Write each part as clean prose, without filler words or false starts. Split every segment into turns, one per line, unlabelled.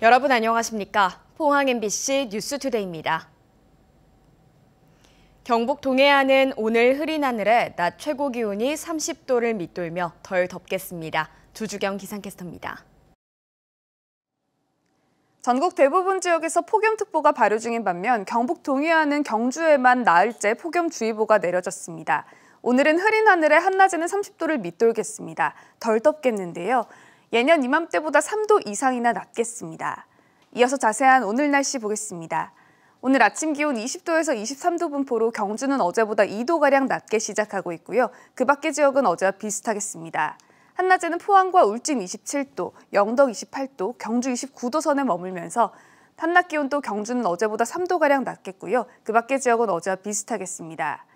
여러분 안녕하십니까? 포항 MBC 뉴스투데이입니다. 경북 동해안은 오늘 흐린 하늘에 낮 최고 기온이 30도를 밑돌며 덜 덥겠습니다. 주주경 기상캐스터입니다.
전국 대부분 지역에서 폭염특보가 발효 중인 반면 경북 동해안은 경주에만 나흘째 폭염주의보가 내려졌습니다. 오늘은 흐린 하늘에 한낮에는 30도를 밑돌겠습니다. 덜 덥겠는데요. 예년 이맘때보다 3도 이상이나 낮겠습니다. 이어서 자세한 오늘 날씨 보겠습니다. 오늘 아침 기온 20도에서 23도 분포로 경주는 어제보다 2도가량 낮게 시작하고 있고요. 그 밖의 지역은 어제와 비슷하겠습니다. 한낮에는 포항과 울진 27도, 영덕 28도, 경주 29도 선에 머물면서 한낮 기온도 경주는 어제보다 3도가량 낮겠고요. 그 밖의 지역은 어제와 비슷하겠습니다.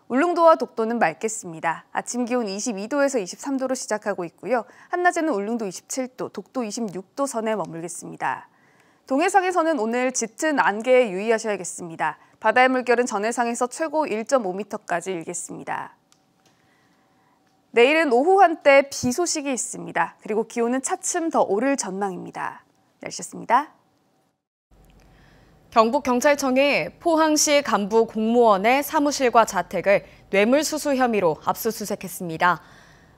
울릉도와 독도는 맑겠습니다. 아침 기온 22도에서 23도로 시작하고 있고요. 한낮에는 울릉도 27도, 독도 26도 선에 머물겠습니다. 동해상에서는 오늘 짙은 안개에 유의하셔야겠습니다. 바다의 물결은 전해상에서 최고 1.5m까지 일겠습니다. 내일은 오후 한때 비 소식이 있습니다. 그리고 기온은 차츰 더 오를 전망입니다. 날씨였습니다.
경북경찰청이 포항시 간부 공무원의 사무실과 자택을 뇌물수수 혐의로 압수수색했습니다.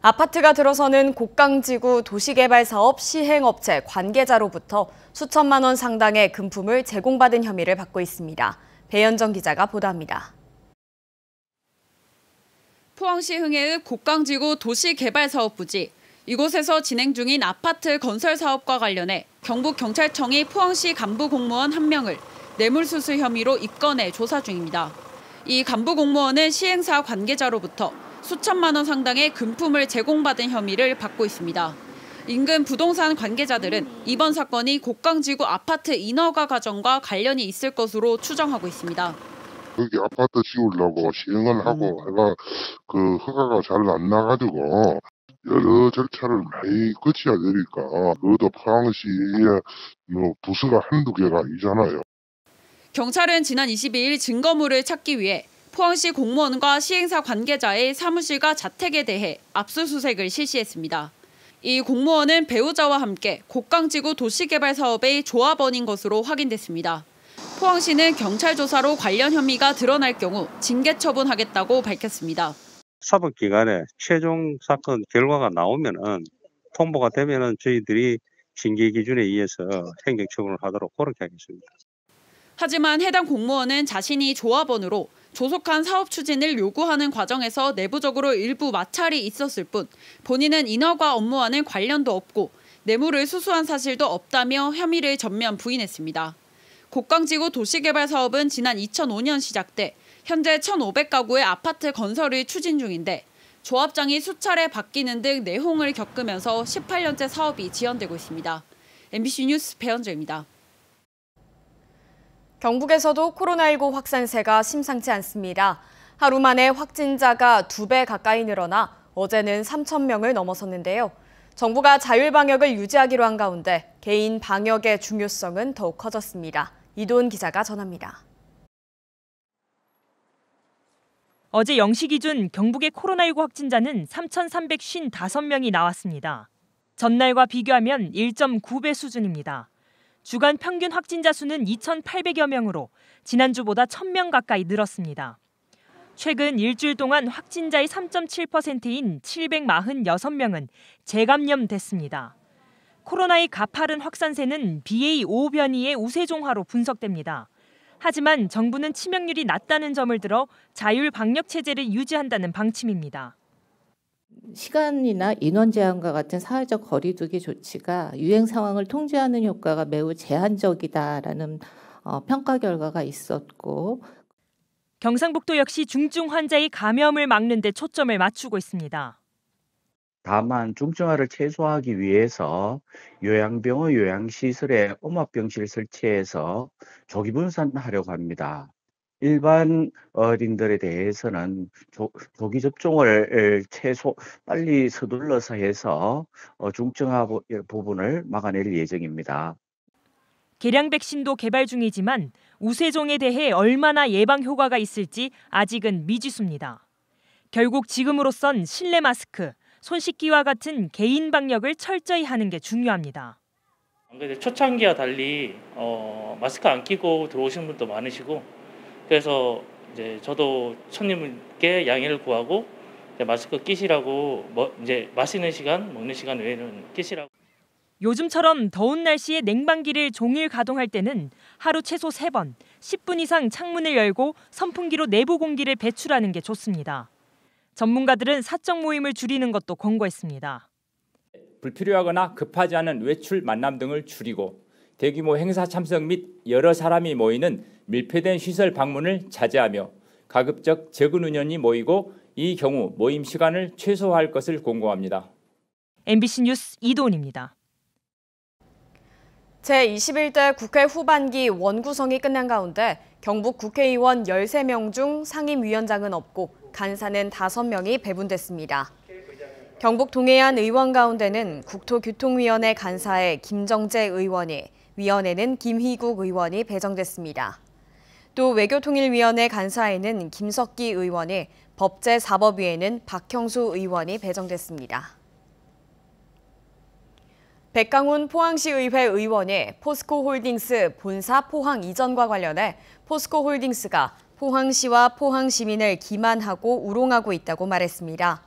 아파트가 들어서는 곡강지구 도시개발사업 시행업체 관계자로부터 수천만 원 상당의 금품을 제공받은 혐의를 받고 있습니다. 배현정 기자가 보도합니다.
포항시 흥해읍 곡강지구 도시개발사업 부지. 이곳에서 진행 중인 아파트 건설 사업과 관련해 경북경찰청이 포항시 간부 공무원 1명을 뇌물수수 혐의로 입건해 조사 중입니다. 이 간부 공무원은 시행사 관계자로부터 수천만 원 상당의 금품을 제공받은 혐의를 받고 있습니다. 인근 부동산 관계자들은 이번 사건이 곡강지구 아파트 인허가 과정과 관련이 있을 것으로 추정하고 있습니다.
여기 아파트 지으려고 시행을 하고 해가 그 허가가 잘 안 나가지고 여러 절차를 많이 거쳐야 되니까 그것도 포항시에 뭐 부서가 한두 개가 아니잖아요.
경찰은 지난 22일 증거물을 찾기 위해 포항시 공무원과 시행사 관계자의 사무실과 자택에 대해 압수수색을 실시했습니다. 이 공무원은 배우자와 함께 곡강지구 도시개발 사업의 조합원인 것으로 확인됐습니다. 포항시는 경찰 조사로 관련 혐의가 드러날 경우 징계 처분하겠다고 밝혔습니다.
사법기관에 최종 사건 결과가 나오면은 통보가 되면은 저희들이 징계 기준에 의해서 행정처분을 하도록 그렇게 하겠습니다.
하지만 해당 공무원은 자신이 조합원으로 조속한 사업 추진을 요구하는 과정에서 내부적으로 일부 마찰이 있었을 뿐 본인은 인허가 업무와는 관련도 없고 뇌물을 수수한 사실도 없다며 혐의를 전면 부인했습니다. 곡강지구 도시개발 사업은 지난 2005년 시작돼 현재 1,500가구의 아파트 건설을 추진 중인데 조합장이 수차례 바뀌는 등 내홍을 겪으면서 18년째 사업이 지연되고 있습니다. MBC 뉴스 배현정입니다.
경북에서도 코로나19 확산세가 심상치 않습니다. 하루 만에 확진자가 2배 가까이 늘어나 어제는 3,000명을 넘어섰는데요. 정부가 자율방역을 유지하기로 한 가운데 개인 방역의 중요성은 더욱 커졌습니다. 이도은 기자가 전합니다.
어제 0시 기준 경북의 코로나19 확진자는 3,355명이 나왔습니다. 전날과 비교하면 1.9배 수준입니다. 주간 평균 확진자 수는 2,800여 명으로 지난주보다 1,000명 가까이 늘었습니다. 최근 일주일 동안 확진자의 3.7%인 746명은 재감염됐습니다. 코로나의 가파른 확산세는 BA.5 변이의 우세종화로 분석됩니다. 하지만 정부는 치명률이 낮다는 점을 들어 자율 방역 체제를 유지한다는 방침입니다.
시간이나 인원 제한과 같은 사회적 거리두기 조치가 유행 상황을 통제하는 효과가 매우 제한적이다라는 평가 결과가 있었고
경상북도 역시 중증 환자의 감염을 막는 데 초점을 맞추고 있습니다.
다만 중증화를 최소화하기 위해서 요양병원 요양시설에 오합병실 설치해서 조기 분산하려고 합니다. 일반 어린들에 대해서는 조기 접종을 빨리 서둘러서 해서 중증화 부분을 막아낼 예정입니다.
개량 백신도 개발 중이지만 우세종에 대해 얼마나 예방 효과가 있을지 아직은 미지수입니다. 결국 지금으로선 실내 마스크, 손 씻기와 같은 개인 방역을 철저히 하는 게 중요합니다.
초창기와 달리 마스크 안 끼고 들어오시는 분도 많으시고, 그래서 이제 저도 손님께 양해를 구하고 마스크 끼시라고 이제 마시는 시간, 먹는 시간 외에는 끼시라고.
요즘처럼 더운 날씨에 냉방기를 종일 가동할 때는 하루 최소 3번, 10분 이상 창문을 열고 선풍기로 내부 공기를 배출하는 게 좋습니다. 전문가들은 사적 모임을 줄이는 것도 권고했습니다.
불필요하거나 급하지 않은 외출 만남 등을 줄이고 대규모 행사 참석 및 여러 사람이 모이는 밀폐된 시설 방문을 자제하며 가급적 적은 인원이 모이고 이 경우 모임 시간을 최소화할 것을 권고합니다.
MBC 뉴스 이도은입니다.
제21대 국회 후반기 원구성이 끝난 가운데 경북 국회의원 13명 중 상임위원장은 없고 간사는 5명이 배분됐습니다. 경북 동해안 의원 가운데는 국토교통위원회 간사에 김정재 의원이, 위원회는 김희국 의원이 배정됐습니다. 또 외교통일위원회 간사에는 김석기 의원이, 법제사법위에는 박형수 의원이 배정됐습니다. 백강훈 포항시의회 의원이 포스코홀딩스 본사 포항 이전과 관련해 포스코홀딩스가 포항시와 포항시민을 기만하고 우롱하고 있다고 말했습니다.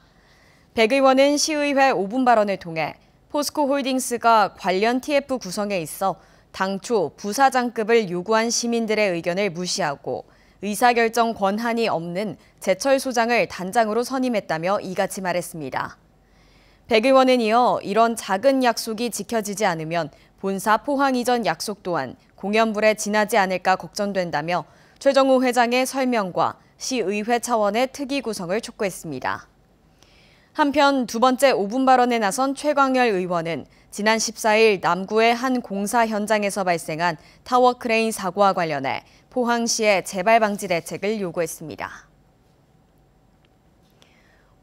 백 의원은 시의회 5분 발언을 통해 포스코홀딩스가 관련 TF 구성에 있어 당초 부사장급을 요구한 시민들의 의견을 무시하고 의사결정 권한이 없는 제철소장을 단장으로 선임했다며 이같이 말했습니다. 백 의원은 이어 이런 작은 약속이 지켜지지 않으면 본사 포항 이전 약속 또한 공연불에 지나지 않을까 걱정된다며 최정우 회장의 설명과 시의회 차원의 특위 구성을 촉구했습니다. 한편 두 번째 5분 발언에 나선 최광열 의원은 지난 14일 남구의 한 공사 현장에서 발생한 타워 크레인 사고와 관련해 포항시의 재발 방지 대책을 요구했습니다.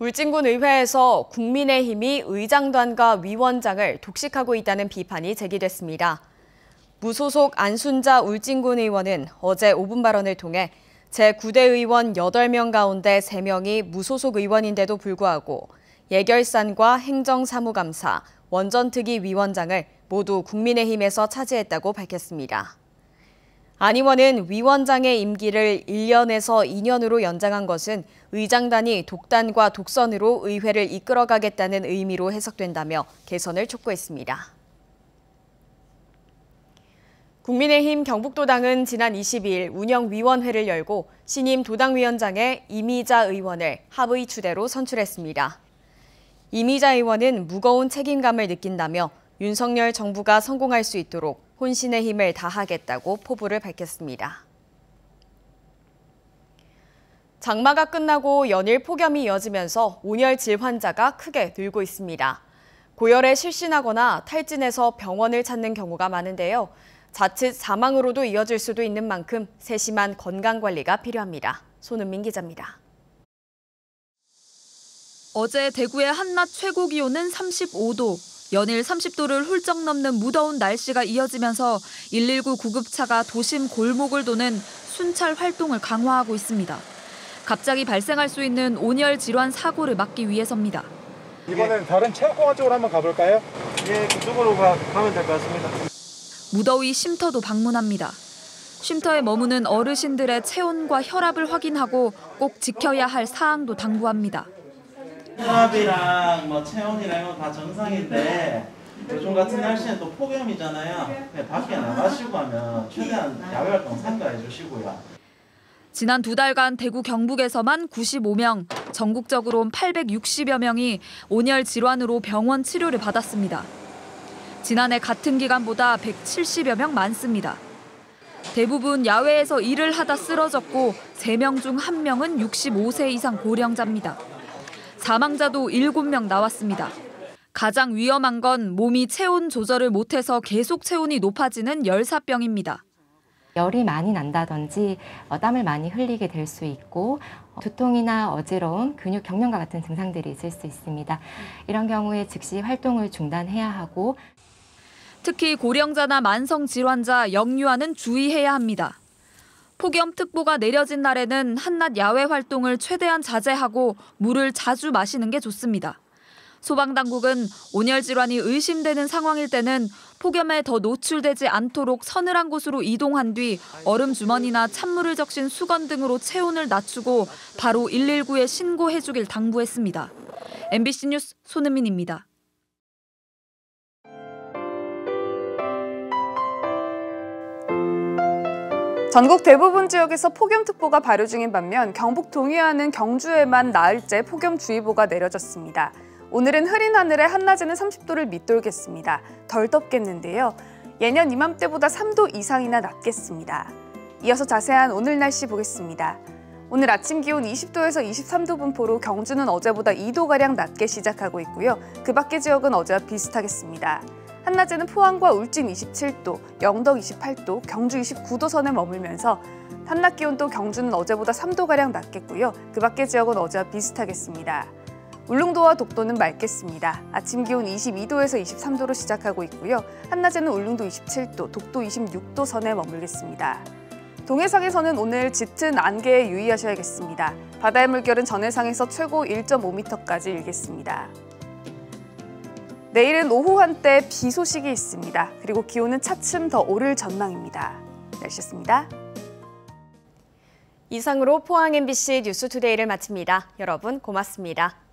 울진군 의회에서 국민의힘이 의장단과 위원장을 독식하고 있다는 비판이 제기됐습니다. 무소속 안순자 울진군 의원은 어제 5분 발언을 통해 제9대 의원 8명 가운데 3명이 무소속 의원인데도 불구하고 예결산과 행정사무감사, 원전특위 위원장을 모두 국민의힘에서 차지했다고 밝혔습니다. 안 의원은 위원장의 임기를 1년에서 2년으로 연장한 것은 의장단이 독단과 독선으로 의회를 이끌어가겠다는 의미로 해석된다며 개선을 촉구했습니다. 국민의힘 경북도당은 지난 22일 운영위원회를 열고 신임 도당위원장에 이미자 의원을 합의 추대로 선출했습니다. 이미자 의원은 무거운 책임감을 느낀다며 윤석열 정부가 성공할 수 있도록 혼신의 힘을 다하겠다고 포부를 밝혔습니다. 장마가 끝나고 연일 폭염이 이어지면서 온열질 환자가 크게 늘고 있습니다. 고열에 실신하거나 탈진해서 병원을 찾는 경우가 많은데요. 자칫 사망으로도 이어질 수도 있는 만큼 세심한 건강관리가 필요합니다. 손은민 기자입니다.
어제 대구의 한낮 최고 기온은 35도, 연일 30도를 훌쩍 넘는 무더운 날씨가 이어지면서 119 구급차가 도심 골목을 도는 순찰 활동을 강화하고 있습니다. 갑자기 발생할 수 있는 온열 질환 사고를 막기 위해서입니다.
이번엔 다른 체육공원 쪽으로 한번 가볼까요? 예, 그쪽으로 가면 될 것 같습니다.
무더위 쉼터도 방문합니다. 쉼터에 머무는 어르신들의 체온과 혈압을 확인하고 꼭 지켜야 할 사항도 당부합니다.
혈압이랑 체온이랑 이런 거 다 정상인데 요즘 같은 날씨는 또 폭염이잖아요. 밖에 나가시고 하면 최대한 야외 활동 삼가해 주시고요.
지난 2달간 대구 경북에서만 95명, 전국적으로 860여 명이 온열 질환으로 병원 치료를 받았습니다. 지난해 같은 기간보다 170여 명 많습니다. 대부분 야외에서 일을 하다 쓰러졌고 3명 중 1명은 65세 이상 고령자입니다. 사망자도 7명 나왔습니다. 가장 위험한 건 몸이 체온 조절을 못해서 계속 체온이 높아지는 열사병입니다.
열이 많이 난다든지 땀을 많이 흘리게 될 수 있고 두통이나 어지러움, 근육 경련과 같은 증상들이 있을 수 있습니다. 이런 경우에 즉시 활동을 중단해야 하고
특히 고령자나 만성질환자, 역류아는 주의해야 합니다. 폭염특보가 내려진 날에는 한낮 야외 활동을 최대한 자제하고 물을 자주 마시는 게 좋습니다. 소방당국은 온열 질환이 의심되는 상황일 때는 폭염에 더 노출되지 않도록 서늘한 곳으로 이동한 뒤 얼음 주머니나 찬물을 적신 수건 등으로 체온을 낮추고 바로 119에 신고해 주길 당부했습니다. MBC 뉴스 손은민입니다.
전국 대부분 지역에서 폭염특보가 발효 중인 반면 경북 동해안은 경주에만 나흘째 폭염주의보가 내려졌습니다. 오늘은 흐린 하늘에 한낮에는 30도를 밑돌겠습니다. 덜 덥겠는데요. 예년 이맘때보다 3도 이상이나 낮겠습니다. 이어서 자세한 오늘 날씨 보겠습니다. 오늘 아침 기온 20도에서 23도 분포로 경주는 어제보다 2도가량 낮게 시작하고 있고요. 그 밖의 지역은 어제와 비슷하겠습니다. 한낮에는 포항과 울진 27도, 영덕 28도, 경주 29도 선에 머물면서 한낮 기온도 경주는 어제보다 3도가량 낮겠고요. 그 밖의 지역은 어제와 비슷하겠습니다. 울릉도와 독도는 맑겠습니다. 아침 기온 22도에서 23도로 시작하고 있고요. 한낮에는 울릉도 27도, 독도 26도 선에 머물겠습니다. 동해상에서는 오늘 짙은 안개에 유의하셔야겠습니다. 바다의 물결은 전해상에서 최고 1.5m까지 일겠습니다. 내일은 오후 한때 비 소식이 있습니다. 그리고 기온은 차츰 더 오를 전망입니다. 날씨였습니다.
이상으로 포항 MBC 뉴스투데이를 마칩니다. 여러분 고맙습니다.